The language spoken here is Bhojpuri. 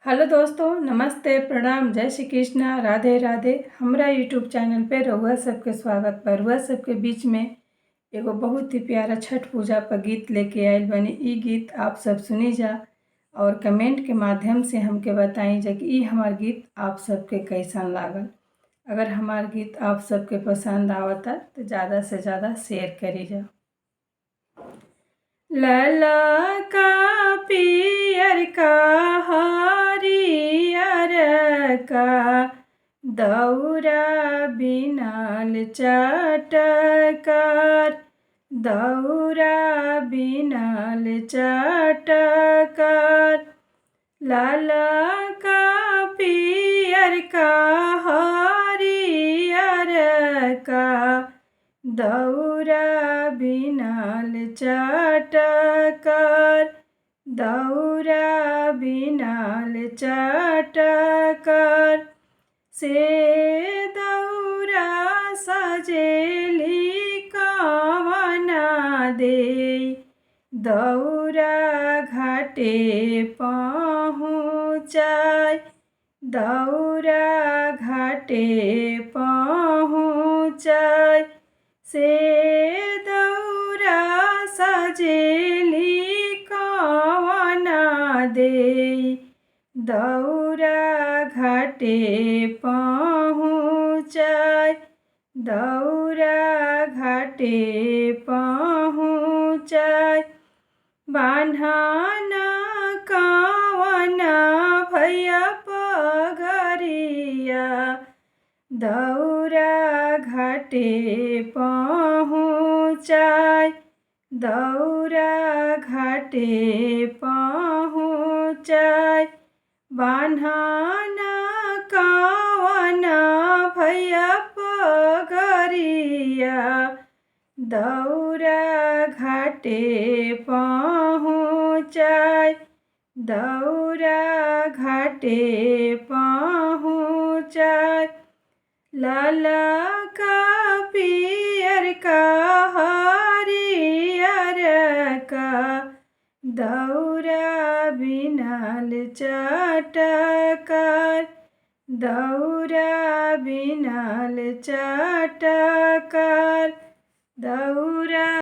हेलो दोस्तों, नमस्ते, प्रणाम, जय श्री कृष्णा, राधे राधे। हमरा यूट्यूब चैनल पे रउआ सबके स्वागत बा। रउआ सबके बीच में एगो बहुत ही प्यारा छठ पूजा पर गीत लेके आयल बनी। ई गीत आप सब सुनी जा और कमेंट के माध्यम से हमके बताई जा कि ई हमार गीत आप सबके कैसन लागल। अगर हमार गीत आप सबके पसंद आवता तो ज़्यादा से ज़्यादा शेयर करी जा। लला का पियर का हरियर का दौरा बिनाल चटकर, दौरा बिनाल चटकर। लाला का पियर का हरियर का दौरा बिनाल चटकर, दौरा बिनाल चटकर। से दौरा सजेली कवना दे, दौरा घाटे पहुँचाय, दौरा घाटे पहुँचाय। से दौरा सजेली कवना दे, दौरा घाटे पहुँचाय, दौरा घाटे पहुँचाय। बान्हना कवना भैया पगरिया, दौरा घाटे पहुँचाय, दौरा घाटे पहुँचाय। बान्हना कवना भैया पगरिया, दौरा घाटे पहुँचाय, दौरा घाटे पहुँचाय। लाला का पियर का हरियर का दौरा बिनाल चटकर, दौरा बिनाल चटकर, दौरा